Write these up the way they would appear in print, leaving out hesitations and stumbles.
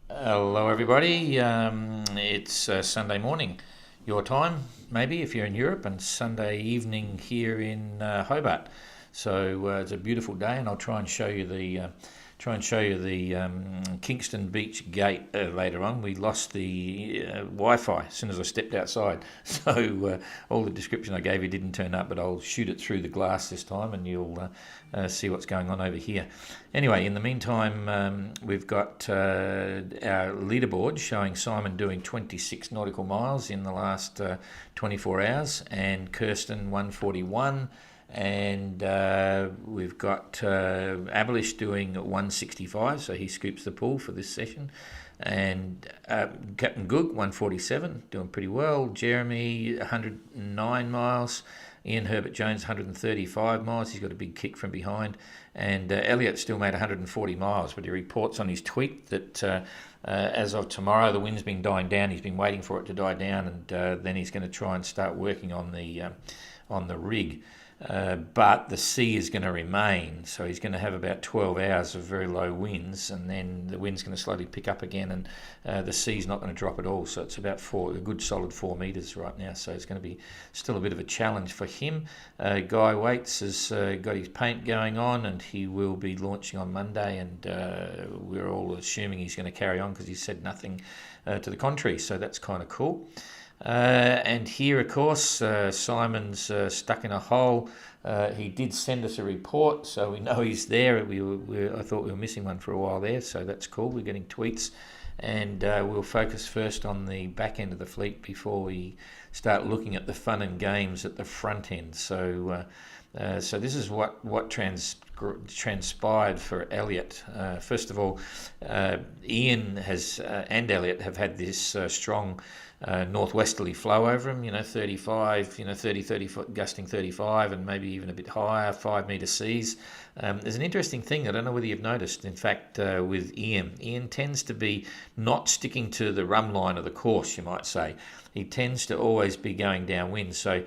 Hello, everybody. It's Sunday morning, your time, maybe if you're in Europe, and Sunday evening here in Hobart. So it's a beautiful day, and I'll try and show you the Kingston Beach gate later on. We lost the Wi-Fi as soon as I stepped outside, so all the description I gave you didn't turn up. But I'll shoot it through the glass this time, and you'll see what's going on over here. Anyway, in the meantime, we've got our leaderboard showing Simon doing 26 nautical miles in the last 24 hours, and Kirsten 141. And we've got Abelish doing 165, so he scoops the pool for this session. And Captain Goog 147, doing pretty well. Jeremy 109 miles. Ian Herbert Jones 135 miles. He's got a big kick from behind. And Elliot still made 140 miles, but he reports on his tweet that as of tomorrow the wind's been dying down. He's been waiting for it to die down, and then he's going to try and start working on the rig. But the sea is going to remain, so he's going to have about 12 hours of very low winds, and then the wind's going to slowly pick up again, and the sea's not going to drop at all. So it's about a good solid 4 metres right now. So it's going to be still a bit of a challenge for him. Guy Waits has got his paint going on, and he will be launching on Monday, and we're all assuming he's going to carry on because he said nothing to the contrary. So that's kind of cool. And here, of course, Simon's stuck in a hole. He did send us a report, so we know he's there. I thought we were missing one for a while there, so that's cool. We're getting tweets, and we'll focus first on the back end of the fleet before we start looking at the fun and games at the front end. So this is what transpired for Elliot. First of all, Ian has and Elliot have had this strong northwesterly flow over them, 35, 30, gusting 35, and maybe even a bit higher, 5 metre seas. There's an interesting thing, I don't know whether you've noticed, in fact, with Ian tends to be not sticking to the rum line of the course, you might say. He tends to always be going downwind, so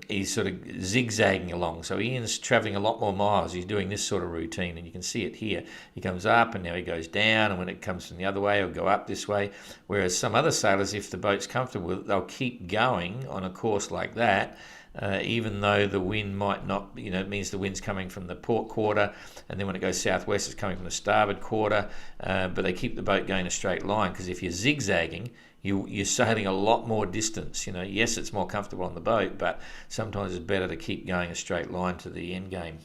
he's sort of zigzagging along. So Ian's travelling a lot more miles. He's doing this sort of routine, and you can see it here. He comes up, and now he goes down, and when it comes from the other way, he'll go up this way. Whereas some other sailors, if the boat's comfortable with it, they'll keep going on a course like that, even though the wind might not, it means the wind's coming from the port quarter, and then when it goes southwest, it's coming from the starboard quarter, but they keep the boat going a straight line, because if you're zigzagging, you're sailing a lot more distance. Yes, it's more comfortable on the boat, but sometimes it's better to keep going a straight line to the end game.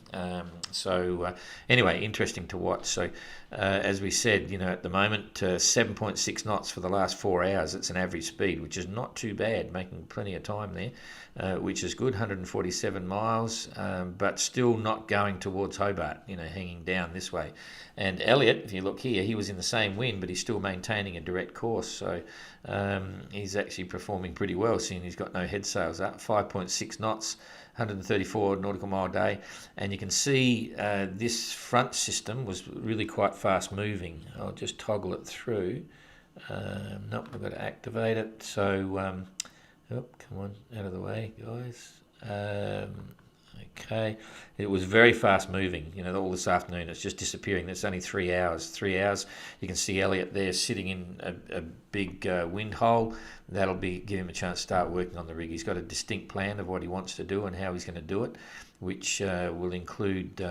Anyway, interesting to watch. So as we said, at the moment, 7.6 knots for the last 4 hours. It's an average speed, which is not too bad, making plenty of time there, which is good. 147 miles, but still not going towards Hobart, hanging down this way. And Elliot, if you look here, he was in the same wind, but he's still maintaining a direct course. So he's actually performing pretty well, seeing he's got no head sails up. 5.6 knots, 134 nautical mile day. And you can see this front system was really quite fast moving. I'll just toggle it through. Nope, I've got to activate it. So, come on, out of the way, guys. Okay, it was very fast moving, all this afternoon. It's just disappearing. It's only 3 hours. 3 hours. You can see Elliot there sitting in a big wind hole. That'll give him a chance to start working on the rig. He's got a distinct plan of what he wants to do and how he's going to do it, which will include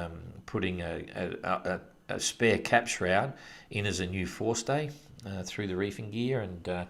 putting a spare cap shroud in as a new forestay through the reefing gear, and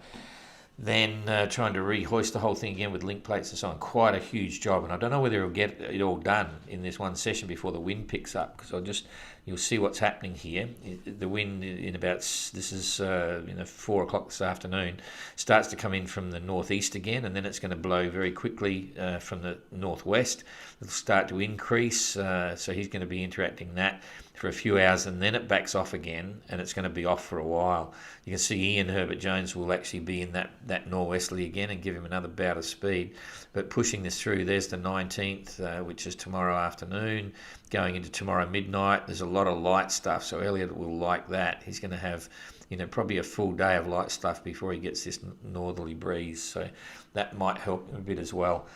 then trying to rehoist the whole thing again with link plates and so on. Quite a huge job, and I don't know whether he'll get it all done in this one session before the wind picks up, because you'll see what's happening here. The wind in about, this is 4 o'clock this afternoon, starts to come in from the northeast again, and then it's going to blow very quickly from the northwest. It'll start to increase, so he's going to be interacting that for a few hours, and then it backs off again, and it's going to be off for a while. You can see Ian Herbert Jones will actually be in that norwesterly again and give him another bout of speed. But pushing this through, there's the 19th, which is tomorrow afternoon, going into tomorrow midnight. There's a lot of light stuff, so Elliot will like that. He's going to have probably a full day of light stuff before he gets this northerly breeze, so that might help him a bit as well.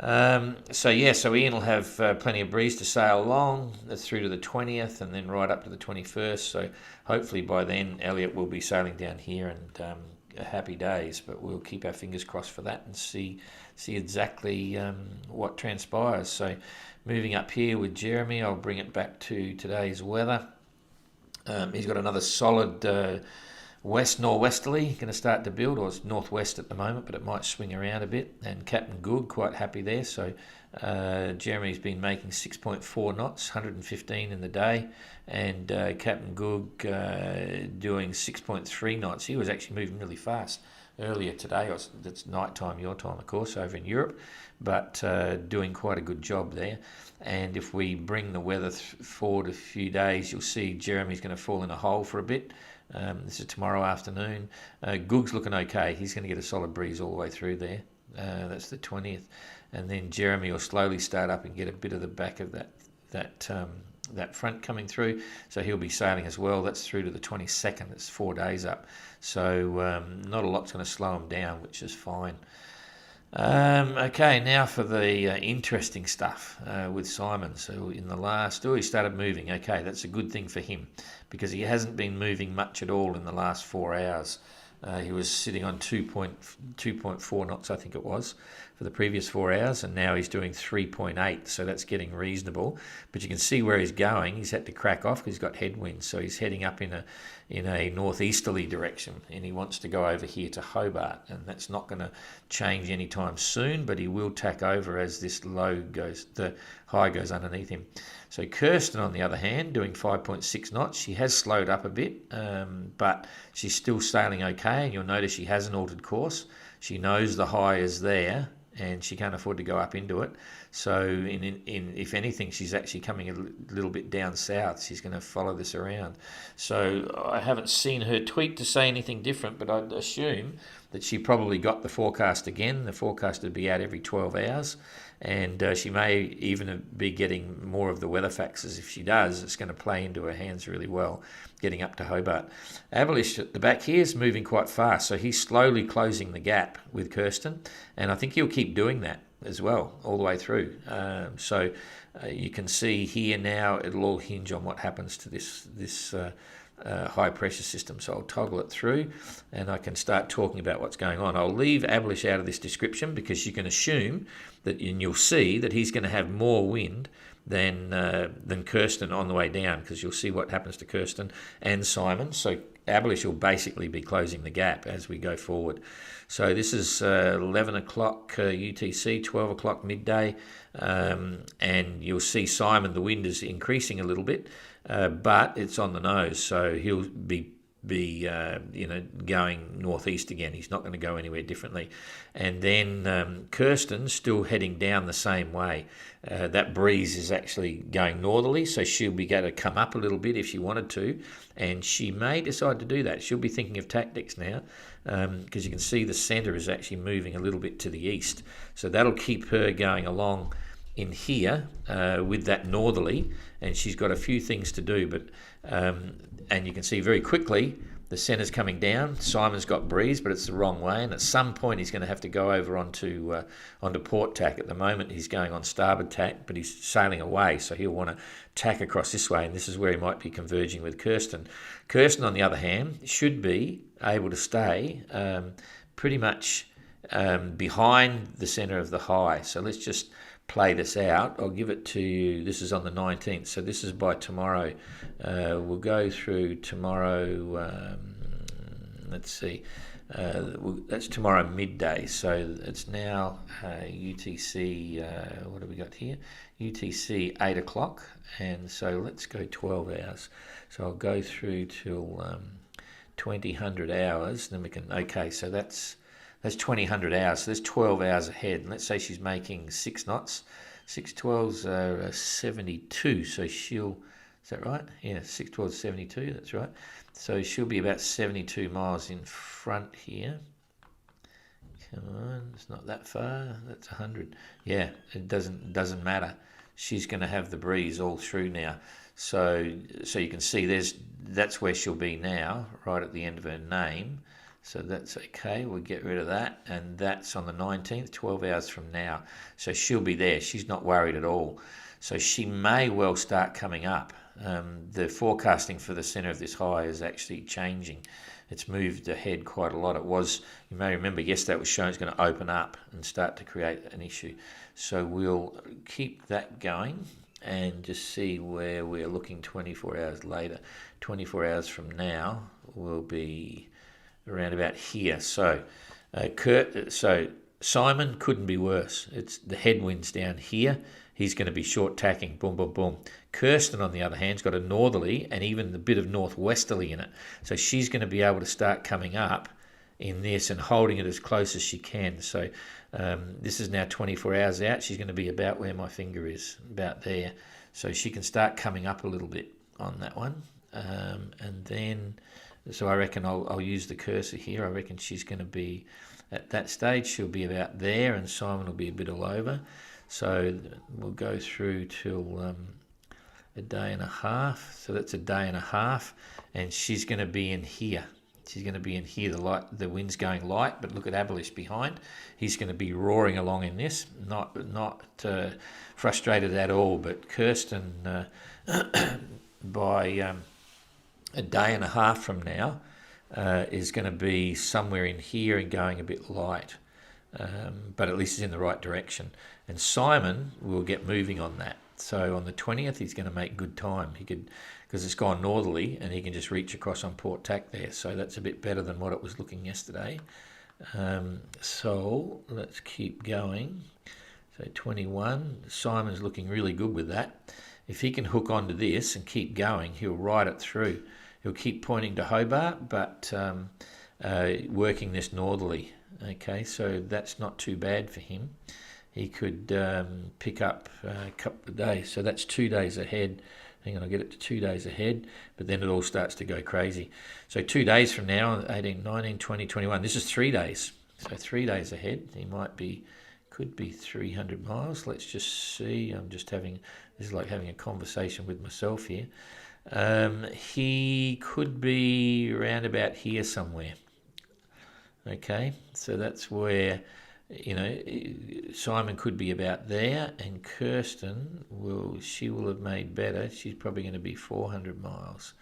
So Ian will have plenty of breeze to sail along through to the 20th and then right up to the 21st. So hopefully by then Elliot will be sailing down here and happy days. But we'll keep our fingers crossed for that and see exactly what transpires. So moving up here with Jeremy, I'll bring it back to today's weather. He's got another solid west norwesterly, going to start to build, or it's northwest at the moment, but it might swing around a bit. And Captain Good quite happy there. So Jeremy's been making 6.4 knots, 115 in the day, and Captain Good doing 6.3 knots. He was actually moving really fast earlier today. It's night time, your time, of course, over in Europe, but doing quite a good job there. And if we bring the weather forward a few days, you'll see Jeremy's going to fall in a hole for a bit. This is tomorrow afternoon. Goog's looking okay. He's going to get a solid breeze all the way through there. That's the 20th. And then Jeremy will slowly start up and get a bit of the back of that front coming through. So he'll be sailing as well. That's through to the 22nd. It's 4 days up. So not a lot's going to slow him down, which is fine. Okay, now for the interesting stuff with Simon. So in the last, he started moving. Okay, that's a good thing for him because he hasn't been moving much at all in the last 4 hours. He was sitting on 2.4 knots, I think it was, for the previous 4 hours, and now he's doing 3.8, so that's getting reasonable. But you can see where he's going. He's had to crack off because he's got headwinds, so he's heading up in a northeasterly direction, and he wants to go over here to Hobart, and that's not going to change anytime soon, but he will tack over as this the high goes underneath him. So Kirsten, on the other hand, doing 5.6 knots. She has slowed up a bit, but she's still sailing okay, and you'll notice she hasn't altered course. She knows the high is there, and she can't afford to go up into it. So if anything, she's actually coming a little bit down south. She's going to follow this around. So I haven't seen her tweet to say anything different, but I'd assume that she probably got the forecast again. The forecast would be out every 12 hours, and she may even be getting more of the weather faxes. If she does, it's going to play into her hands really well, getting up to Hobart. Avalish at the back here is moving quite fast, so he's slowly closing the gap with Kirsten, and I think he'll keep doing that as well all the way through. So you can see here now it'll all hinge on what happens to this high pressure system. So I'll toggle it through and I can start talking about what's going on. I'll leave Avalish out of this description because you can assume that, and you'll see that he's going to have more wind than Kirsten on the way down, because you'll see what happens to Kirsten and Simon. So Avalish will basically be closing the gap as we go forward. So this is 11 o'clock UTC, 12 o'clock midday, and you'll see Simon, the wind is increasing a little bit, but it's on the nose, so he'll be going northeast again. He's not going to go anywhere differently. And then Kirsten's still heading down the same way. That breeze is actually going northerly, so she'll be going to come up a little bit if she wanted to, and she may decide to do that. She'll be thinking of tactics now, because you can see the centre is actually moving a little bit to the east, so that'll keep her going along in here with that northerly, and she's got a few things to do, but and you can see very quickly the centre's coming down. Simon's got breeze, but it's the wrong way, and at some point he's going to have to go over onto port tack. At the moment he's going on starboard tack, but he's sailing away, so he'll want to tack across this way, and this is where he might be converging with Kirsten. Kirsten, on the other hand, should be able to stay pretty much behind the centre of the high. So let's just play this out. I'll give it to you. This is on the 19th, so this is by tomorrow. We'll go through tomorrow. Let's see. That's tomorrow midday, so it's now UTC. What have we got here? UTC 8 o'clock, and so let's go 12 hours. So I'll go through till 2000 hours. Then we can. Okay, so that's 2000 hours, so there's 12 hours ahead. And let's say she's making 6 knots. 6 12s are 72, so she'll, is that right? Yeah, 6 12s 72, that's right. So she'll be about 72 miles in front here. Come on, it's not that far, that's 100. Yeah, it doesn't matter. She's going to have the breeze all through now. So you can see that's where she'll be now, right at the end of her name. So that's okay. We'll get rid of that. And that's on the 19th, 12 hours from now. So she'll be there. She's not worried at all. So she may well start coming up. The forecasting for the centre of this high is actually changing. It's moved ahead quite a lot. It was, you may remember yesterday it was shown it's going to open up and start to create an issue. So we'll keep that going and just see where we're looking 24 hours later. 24 hours from now will be around about here. So Simon couldn't be worse. It's the headwinds down here. He's going to be short tacking, boom, boom, boom. Kirsten, on the other hand, has got a northerly and even a bit of northwesterly in it. So she's going to be able to start coming up in this and holding it as close as she can. So this is now 24 hours out. She's going to be about where my finger is, about there. So she can start coming up a little bit on that one. And then, so I reckon I'll use the cursor here. I reckon she's going to be at that stage. She'll be about there and Simon will be a bit all over. So we'll go through till a day and a half. So that's a day and a half, and she's going to be in here. She's going to be in here. The wind's going light, but look at Abelish behind. He's going to be roaring along in this. Not frustrated at all. But Kirsten, by a day and a half from now, is going to be somewhere in here and going a bit light. But at least it's in the right direction. And Simon will get moving on that. So on the 20th, he's going to make good time. He could, because it's gone northerly, and he can just reach across on Port Tack there. So that's a bit better than what it was looking yesterday. So let's keep going. So 21, Simon's looking really good with that. If he can hook onto this and keep going, he'll ride it through. He'll keep pointing to Hobart, but working this northerly. Okay, so that's not too bad for him. He could pick up a couple of days. So that's 2 days ahead. Hang on, I'll get it to 2 days ahead, but then it all starts to go crazy. So 2 days from now, 18, 19, 20, 21. This is 3 days. So 3 days ahead. He could be 300 miles. Let's just see. This is like having a conversation with myself here. He could be around about here somewhere. Okay, so that's where, Simon could be about there, and Kirsten will have made better. She's probably going to be 400 miles.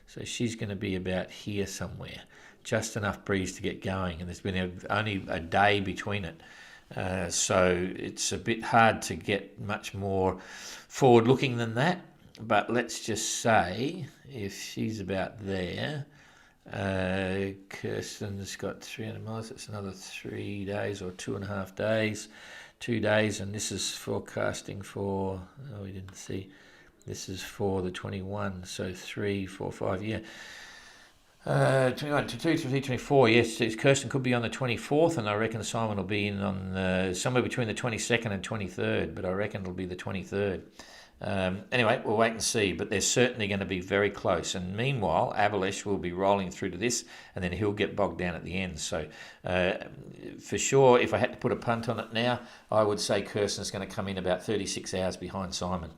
So she's going to be about here somewhere. Just enough breeze to get going, and there's been only a day between it. So it's a bit hard to get much more forward-looking than that. But let's just say if she's about there, Kirsten's got 300 miles. That's another 3 days or 2.5 days. 2 days, and this is forecasting for, we didn't see, this is for the 21, so 3, 4, 5, yeah. 21, 22, 23, 24, yes, Kirsten could be on the 24th, and I reckon Simon will be in on somewhere between the 22nd and 23rd, but I reckon it'll be the 23rd. Anyway, we'll wait and see, but they're certainly going to be very close. And meanwhile, Abelish will be rolling through to this, and then he'll get bogged down at the end. So for sure, if I had to put a punt on it now, I would say Kirsten's going to come in about 36 hours behind Simon.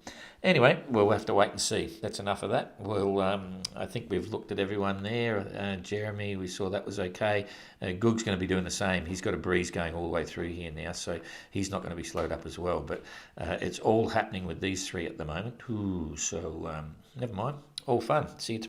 Anyway, we'll have to wait and see. That's enough of that. I think we've looked at everyone there. Jeremy, we saw that was okay. Goog's going to be doing the same. He's got a breeze going all the way through here now, so he's not going to be slowed up as well. But it's all happening with these three at the moment. So never mind. All fun. See you tomorrow.